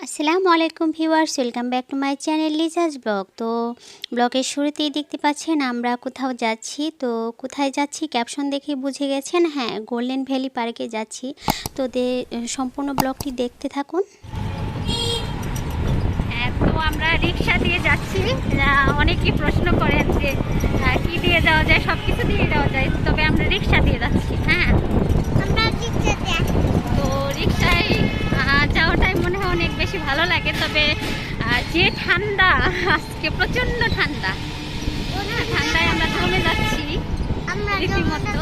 আসসালামু আলাইকুম viewers, welcome back to my channel Liza's blog. তো ব্লগের শুরুতেই দেখতে পাচ্ছেন আমরা কোথাও যাচ্ছি। তো কোথায় যাচ্ছি ক্যাপশন দেখে বুঝে গেছেন। হ্যাঁ, গোল্ডেন ভ্যালি পার্কে যাচ্ছি। তো সম্পূর্ণ ব্লগটি দেখতে থাকুন। হ্যাঁ, তো আমরা রিক্সা দিয়ে যাচ্ছি। অনেকেই প্রশ্ন করেন যে কি দিয়ে যাওয়া যায়, সব কিছু দিয়ে যাওয়া যায়, তবে আমরা রিক্সা দিয়ে যাচ্ছি। হ্যাঁ, তো রিক্সায় যাওয়াটাই মনে হয় অনেক বেশি ভালো লাগে। তবে যে ঠান্ডা, আজকে প্রচণ্ড ঠান্ডা। হ্যাঁ, ঠান্ডায় আমরা জমে যাচ্ছি রীতিমতো।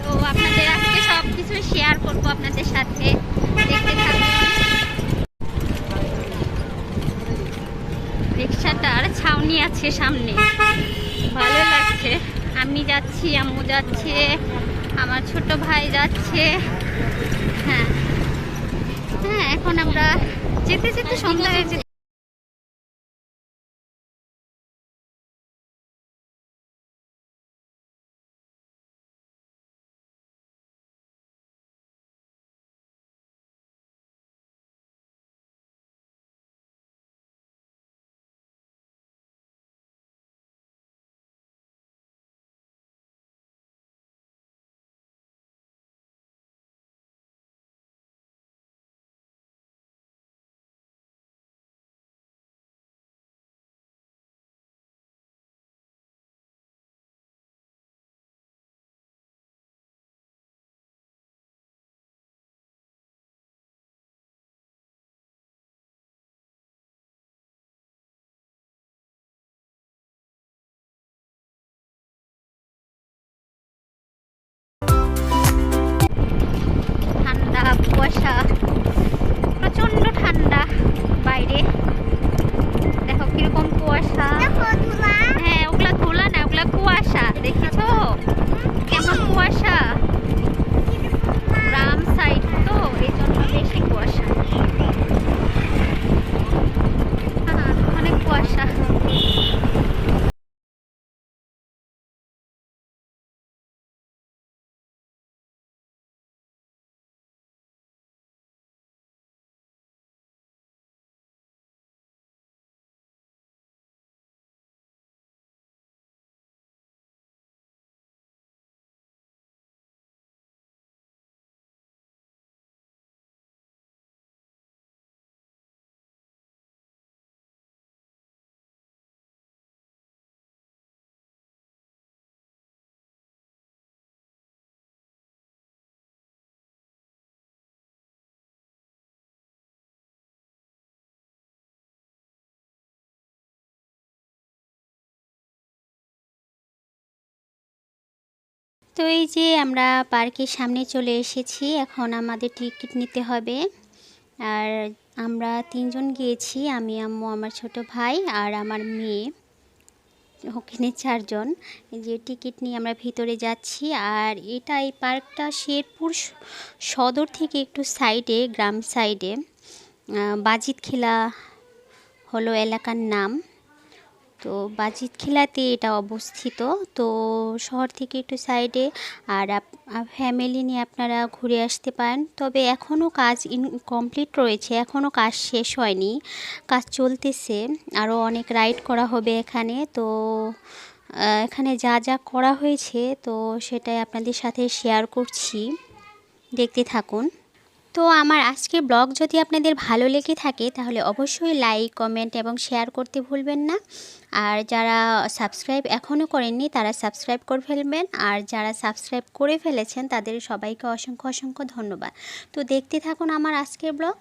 তো আপনাদের আজকে সব কিছু শেয়ার করবো আপনাদের সাথে, দেখতে থাকুন। রিক্সাটার ছাউনি আছে সামনে, ভালো লাগছে। আমি যাচ্ছি, আম্মু যাচ্ছে, আমার ছোট ভাই যাচ্ছে। হ্যাঁ হ্যাঁ, এখন আমরা যেতে যেতে সন্ধ্যা হয়ে যেতে। ঠান্ডা, কুয়াশা, প্রচন্ড ঠান্ডা বাইরে। দেখো কিরকম কুয়াশা। হ্যাঁ, ওগুলা ধুলা না, ওগুলা কুয়াশা। দেখেছো কেমন কুয়াশা? গ্রাম সাইড তো, এই জন্য বেশি কুয়াশা। হ্যাঁ, অনেক কুয়াশা। তো এই যে আমরা পার্কের সামনে চলে এসেছি। এখন আমাদের টিকিট নিতে হবে। আর আমরা তিনজন গিয়েছি, আমি, আম্মু, আমার ছোট ভাই আর আমার মেয়ে। ওখানে চারজন। এই যে টিকিট নিয়ে আমরা ভিতরে যাচ্ছি। আর এই পার্কটা শেরপুর সদর থেকে একটু সাইডে, গ্রাম সাইডে। বাজিতখিলা হলো এলাকার নাম। তো বাজিতখিলাতে এটা অবস্থিত। তো শহর থেকে একটু সাইডে। আর ফ্যামিলি নিয়ে আপনারা ঘুরে আসতে পারেন। তবে এখনও কাজ কমপ্লিট রয়েছে, এখনও কাজ শেষ হয়নি, কাজ চলতেছে। আরও অনেক রাইড করা হবে এখানে। তো এখানে যা যা করা হয়েছে তো সেটাই আপনাদের সাথে শেয়ার করছি, দেখতে থাকুন। তো আমার আজকের ব্লগ যদি আপনাদের ভালো লেগে থাকে তাহলে অবশ্যই লাইক, কমেন্ট এবং শেয়ার করতে ভুলবেন না। আর যারা সাবস্ক্রাইব এখনও করেননি তারা সাবস্ক্রাইব করে ফেলবেন। আর যারা সাবস্ক্রাইব করে ফেলেছেন তাদের সবাইকে অসংখ্য অসংখ্য ধন্যবাদ। তো দেখতে থাকুন আমার আজকের ব্লগ।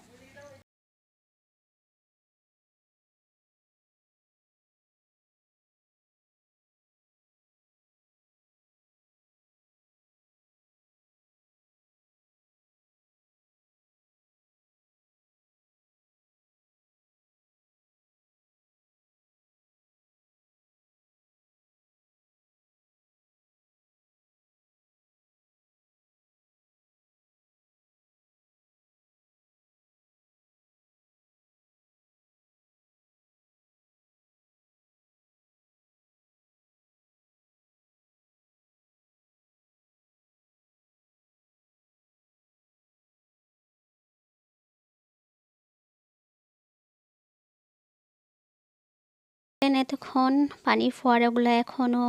এতক্ষণ পানির ফোয়ারাগুলো এখনও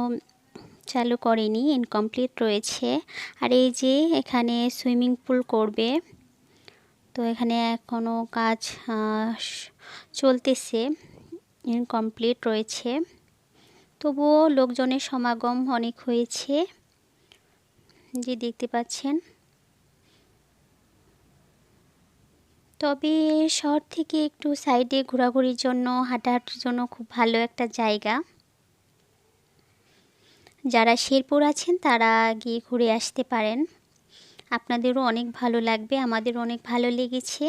চালু করেনি, ইনকমপ্লিট রয়েছে। আর এই যে এখানে সুইমিং পুল করবে, তো এখানে এখনও কাজ চলতেছে, ইনকমপ্লিট রয়েছে। তবুও লোকজনের সমাগম অনেক হয়েছে, যে দেখতে পাচ্ছেন। তবে শহর থেকে একটু সাইডে ঘোরাঘুরির জন্য, হাঁটাহাঁটির জন্য খুব ভালো একটা জায়গা। যারা শেরপুর আছেন তারা গিয়ে ঘুরে আসতে পারেন, আপনাদেরও অনেক ভালো লাগবে, আমাদেরও অনেক ভালো লেগেছে।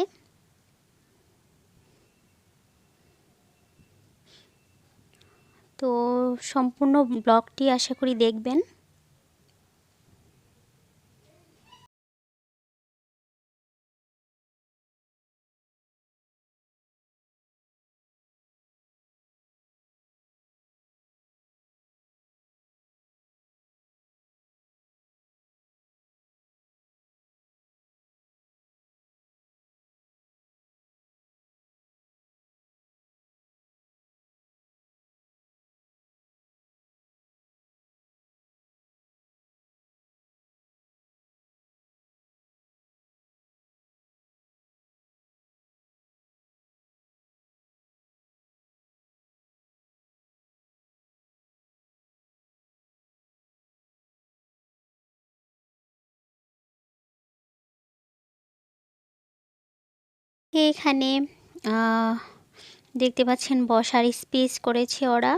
তো সম্পূর্ণ ব্লগটি আশা করি দেখবেন। এখানে দেখতে পাচ্ছেন বসার স্পেস করেছে ওরা,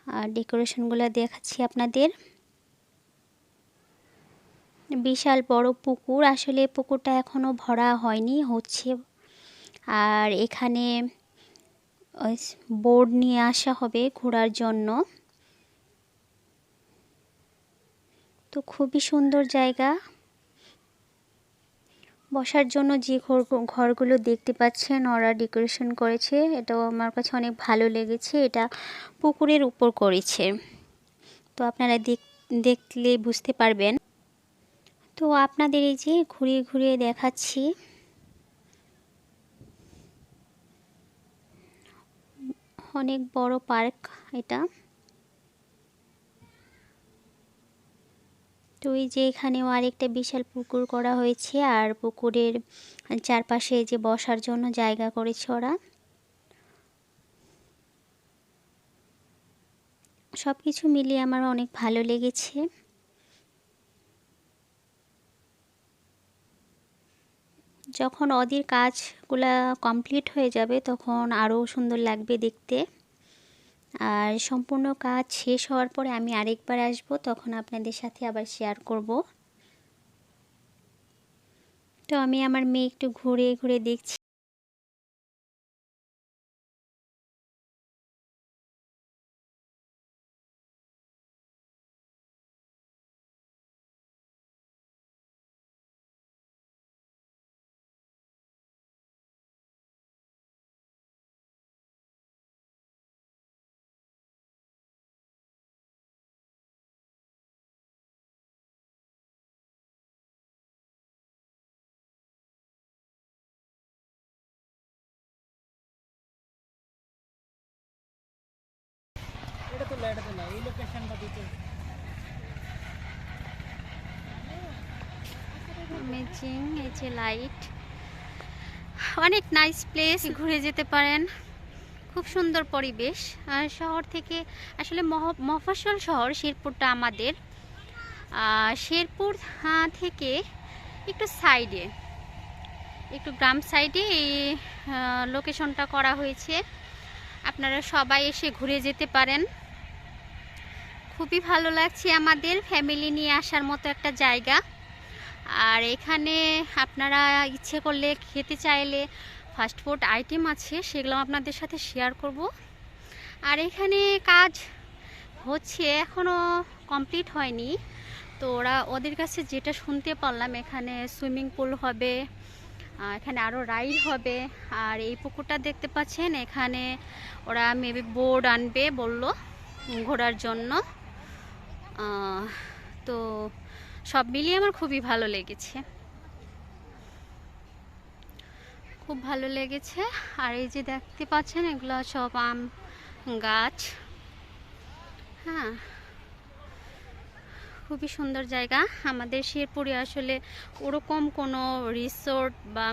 আর ডেকোরেশনগুলো দেখাচ্ছি আপনাদের। বিশাল বড় পুকুর, আসলে পুকুরটা এখনো ভরা হয়নি, হচ্ছে। আর এখানে বোর্ড নিয়ে আসা হবে ঘোরার জন্য। তো খুবই সুন্দর জায়গা বসার জন্য। যে ঘরগুলো দেখতে পাচ্ছেন ওরা ডেকোরেশন করেছে, এটাও আমার কাছে অনেক ভালো লেগেছে। এটা পুকুরের উপর করেছে, তো আপনারা দেখলে বুঝতে পারবেন। তো আপনাদের এই যে ঘুরিয়ে ঘুরিয়ে দেখাচ্ছি। অনেক বড় পার্ক এটা। তো এই যে এখানেও আরেকটা বিশাল পুকুর করা হয়েছে, আর পুকুরের চারপাশে যে বসার জন্য জায়গা করেছে ওরা। সব কিছু মিলিয়ে আমার অনেক ভালো লেগেছে। যখন ওদের কাজগুলা কমপ্লিট হয়ে যাবে তখন আরও সুন্দর লাগবে দেখতে। আর সম্পূর্ণ কাজ শেষ হওয়ার পরে আমি আরেকবার আসব, তখন আপনাদের সাথে আবার শেয়ার করব। তো আমি আমার মেয়ে একটু ঘুরে ঘুরে দেখছি। অ্যামেজিং, এই যে লাইট, অনেক নাইস প্লেস, ঘুরে যেতে পারেন। খুব সুন্দর পরিবেশ। শহর থেকে আসলে মফস্বল শহর শেরপুরটা আমাদের। শেরপুর থেকে একটু সাইডে, একটু গ্রাম সাইডে এই লোকেশনটা করা হয়েছে। আপনারা সবাই এসে ঘুরে যেতে পারেন। খুবই ভালো লাগছে, আমাদের ফ্যামিলি নিয়ে আসার মতো একটা জায়গা। আর এখানে আপনারা ইচ্ছে করলে, খেতে চাইলে ফাস্টফুড আইটেম আছে, সেগুলো আপনাদের সাথে শেয়ার করব। আর এখানে কাজ হচ্ছে, এখনও কমপ্লিট হয়নি। তো ওদের কাছে যেটা শুনতে পারলাম, এখানে সুইমিং পুল হবে, এখানে আরও রাইড হবে। আর এই পুকুরটা দেখতে পাচ্ছেন, এখানে ওরা মেবি বোর্ড আনবে বললো ঘোরার জন্য। তো সব মিলিয়ে আমার খুবই ভালো লেগেছে, খুব ভালো লেগেছে। আর এই যে দেখতে পাচ্ছেন, এগুলো সব গাছ। হ্যাঁ, খুবই সুন্দর জায়গা। আমাদের শেরপুরে আসলে ওরকম কোনো রিসোর্ট বা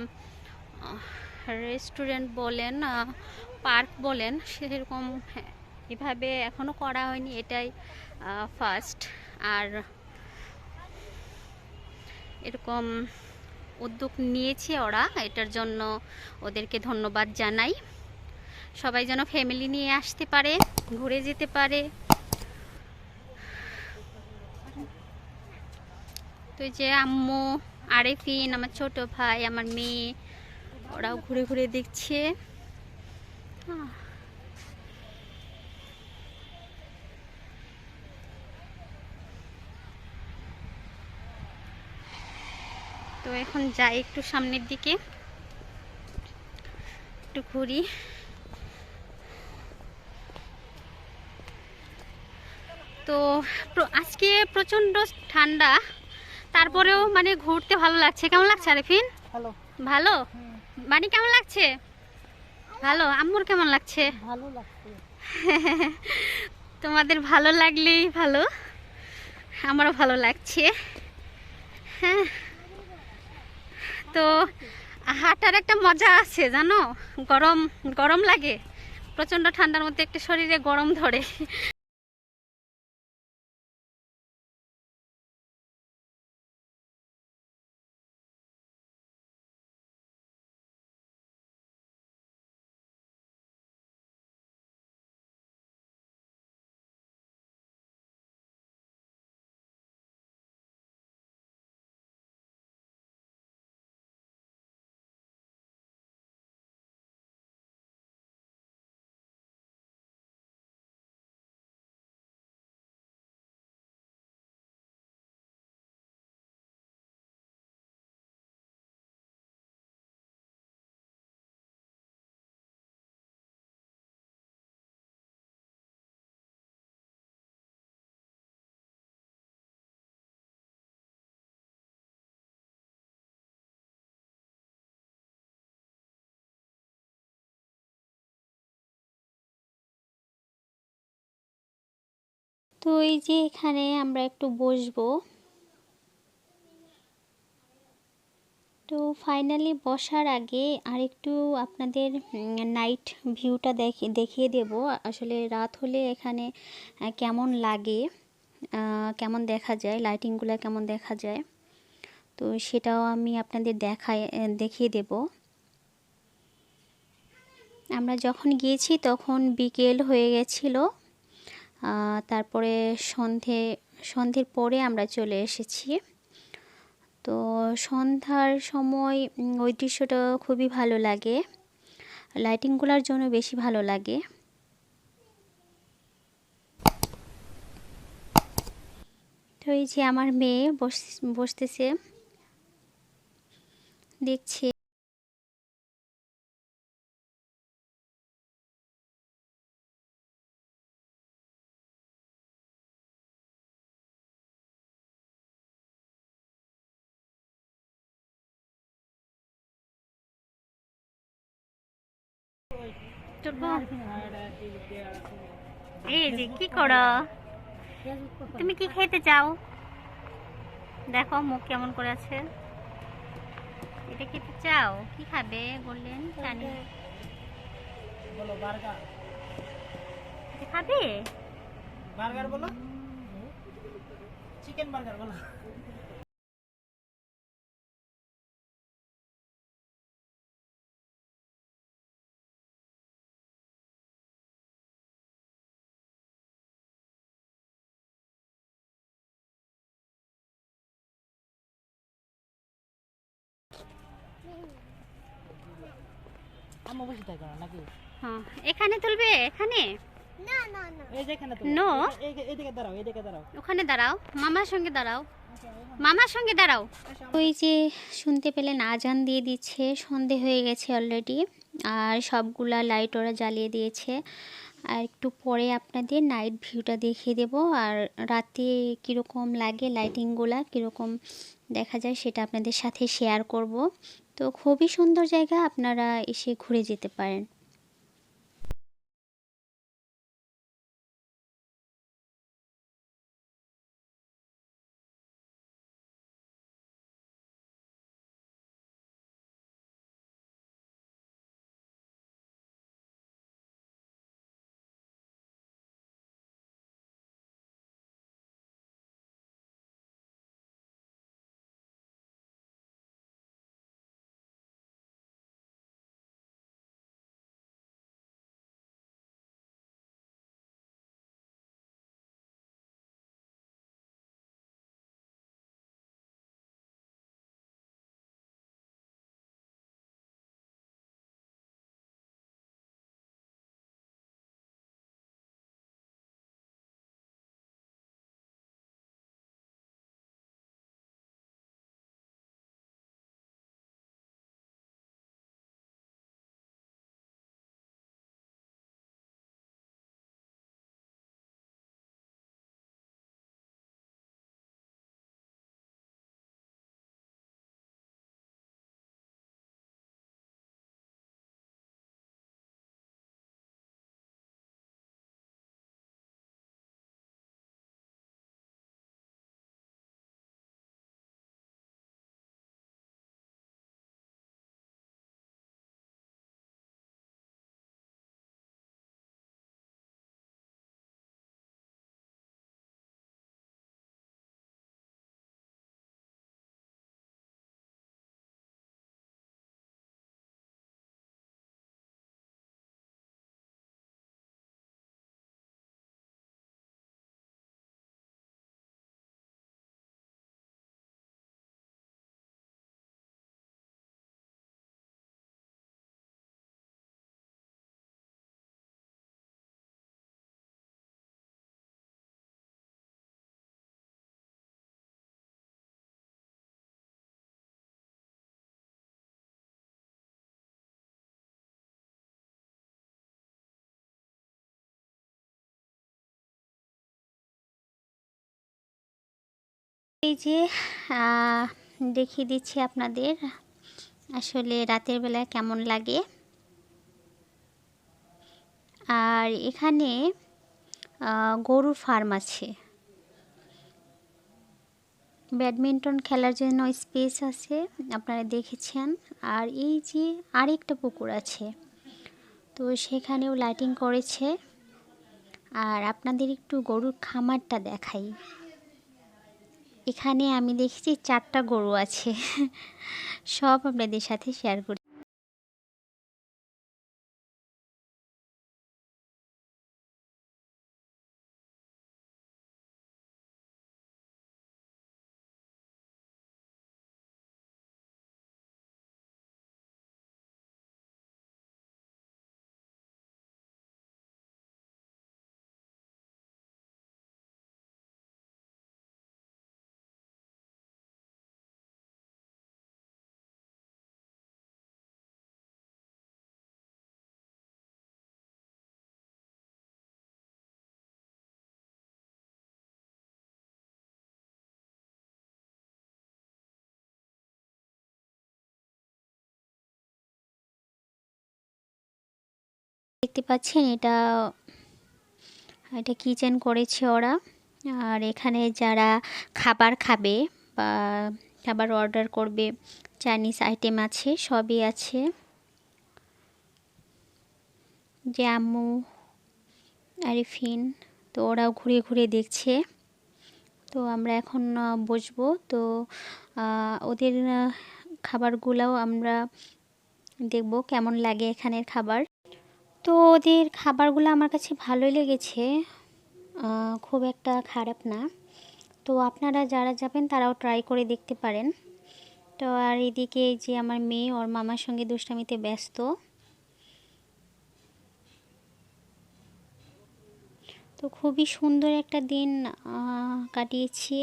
রেস্টুরেন্ট বলেন, পার্ক বলেন, সেরকম এভাবে এখনো করা হয়নি, এটাই ফার্স্ট। আর এরকম উদ্যোগ নিয়েছে ওরা, এটার জন্য ওদেরকে ধন্যবাদ জানাই। সবাই যেন ফ্যামিলি নিয়ে আসতে পারে, ঘুরে যেতে পারে। তো এই যে আম্মু, আরেফিন, আমার ছোট ভাই, আমার মেয়ে, ওরাও ঘুরে ঘুরে দেখছে। তো এখন যাই একটু সামনের দিকে, একটু ঘুরি। তো আজকে প্রচণ্ড ঠান্ডা, তারপরেও মানে ঘুরতে ভালো লাগছে। কেমন লাগছে আরেফিন? ভালো। ভালো? মানে কেমন লাগছে? ভালো। আম্মুর কেমন লাগছে? ভালো লাগছে। তোমাদের ভালো লাগলেই ভালো, আমারও ভালো লাগছে। হ্যাঁ, তো হাঁটার একটা মজা আছে জানো। গরম গরম লাগে, প্রচণ্ড ঠান্ডার মধ্যে একটা শরীরে গরম ধরে। তো এই যে এখানে আমরা একটু বসবো। তো ফাইনালি বসার আগে আরেকটু আপনাদের নাইট ভিউটা দেখিয়ে দেব। আসলে রাত হলে এখানে কেমন লাগে, কেমন দেখা যায়, লাইটিংগুলো কেমন দেখা যায়, তো সেটাও আমি আপনাদের দেখিয়ে দেব। আমরা যখন গিয়েছি তখন বিকেল হয়ে গেছিল, তারপরে সন্ধ্যের পরে আমরা চলে এসেছি। তো সন্ধ্যার সময় ওই দৃশ্যটা খুবই ভালো লাগে, লাইটিংগুলোর জন্য বেশি ভালো লাগে। তো এই যে আমার মেয়ে বসতেছে, দেখছে। এই যে কি করো তুমি? কি খেতে চাও? দেখো মুখ কেমন করে আছে। এটা খেতে চাও? কি খাবে বললেন? জানি। বলো বার্গার। এটা খাবে? বার্গার বলো, চিকেন বার্গার বলো। আম্মু বসে থাকো নাকি? হ্যাঁ, এখানে তুলবে? এখানে এই যে এখানে তো। নো, এইদিকে দাঁড়াও, এইদিকে দাঁড়াও। ওখানে দাঁড়াও, মামার সঙ্গে দাঁড়াও, মামার সঙ্গে দাঁড়াও। ওই যে শুনতে পেলেন আজান দিয়ে দিচ্ছে, সন্ধে হয়ে গেছে অলরেডি, আর সবগুলা লাইট ওরা জ্বালিয়ে দিয়েছে। আর একটু পরে আপনাদের নাইট ভিউটা দেখিয়ে দেব, আর রাতে কীরকম লাগে, লাইটিংগুলা কীরকম দেখা যায় সেটা আপনাদের সাথে শেয়ার করব। তো খুবই সুন্দর জায়গা, আপনারা এসে ঘুরে যেতে পারেন। এই যে দেখিয়ে দিচ্ছি আপনাদের আসলে রাতের বেলা কেমন লাগে। আর এখানে গরুর ফার্ম আছে, ব্যাডমিন্টন খেলার জন্য স্পেস আছে, আপনারা দেখেছেন। আর এই যে আরেকটা পুকুর আছে, তো সেখানেও লাইটিং করেছে। আর আপনাদের একটু গরুর খামারটা দেখাই। এখানে আমি দেখেছি 4টা গরু আছে। সব আপনাদের সাথে শেয়ার করি। দেখতে পাচ্ছেন এটা কিচেন করেছে ওরা। আর এখানে যারা খাবার খাবে বা খাবার অর্ডার করবে, চাইনিজ আইটেম আছে, সবই আছে। যে আম্মু আরিফিন, তো ওরাও ঘুরে ঘুরে দেখছে। তো আমরা এখন বসবো। তো ওদের খাবারগুলোও আমরা দেখব কেমন লাগে এখানের খাবার। তো ওদের খাবারগুলো আমার কাছে ভালোই লেগেছে, খুব একটা খারাপ না। তো আপনারা যারা যাবেন তারাও ট্রাই করে দেখতে পারেন। তো আর এদিকে যে আমার মেয়ে ওর মামার সঙ্গে দুষ্টামিতে ব্যস্ত। তো খুবই সুন্দর একটা দিন কাটিয়েছি।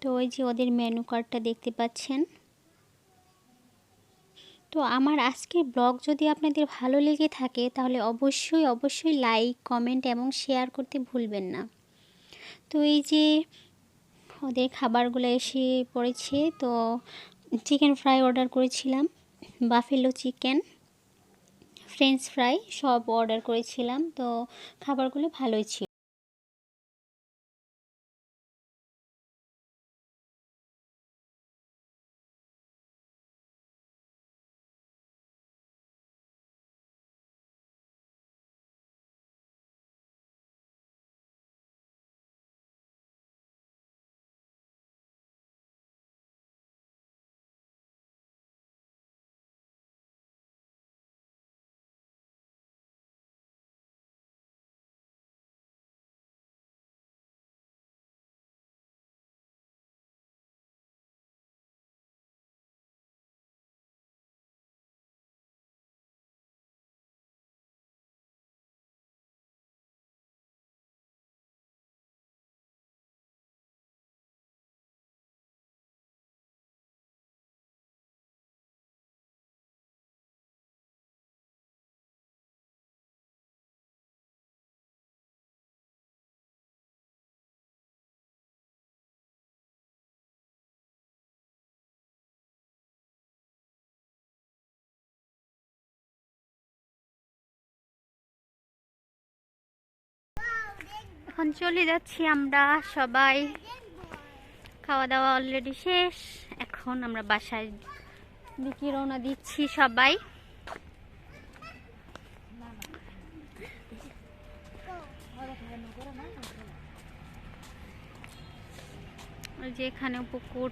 তো ওই যে ওদের মেনু কার্ডটা দেখতে পাচ্ছেন। তো আমার আজকের ব্লগ যদি আপনাদের ভালো লেগে থাকে তাহলে অবশ্যই লাইক, কমেন্ট এবং শেয়ার করতে ভুলবেন না। তো এই যে ওদের খাবারগুলো এসে পড়েছে। তো চিকেন ফ্রাই অর্ডার করেছিলাম, বাফেলো চিকেন, ফ্রেঞ্চ ফ্রাই সব অর্ডার করেছিলাম। তো খাবারগুলো ভালোই ছিল। এখন চলে যাচ্ছি আমরা সবাই। খাওয়া দাওয়া অলরেডি শেষ। এখন আমরা বাসায় দিকে রওনা দিচ্ছি সবাই। ওই যে এখানে পুকুর।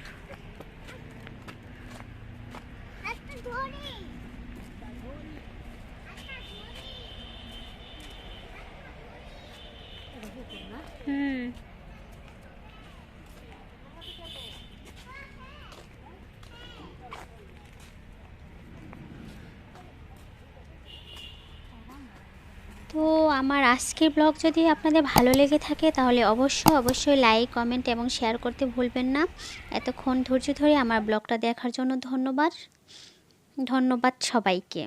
তো আমার আজকের ব্লগ যদি আপনাদের ভালো লেগে থাকে তাহলে অবশ্যই লাইক, কমেন্ট এবং শেয়ার করতে ভুলবেন না। এতক্ষণ ধৈর্য ধরে আমার ব্লগটা দেখার জন্য ধন্যবাদ সবাইকে।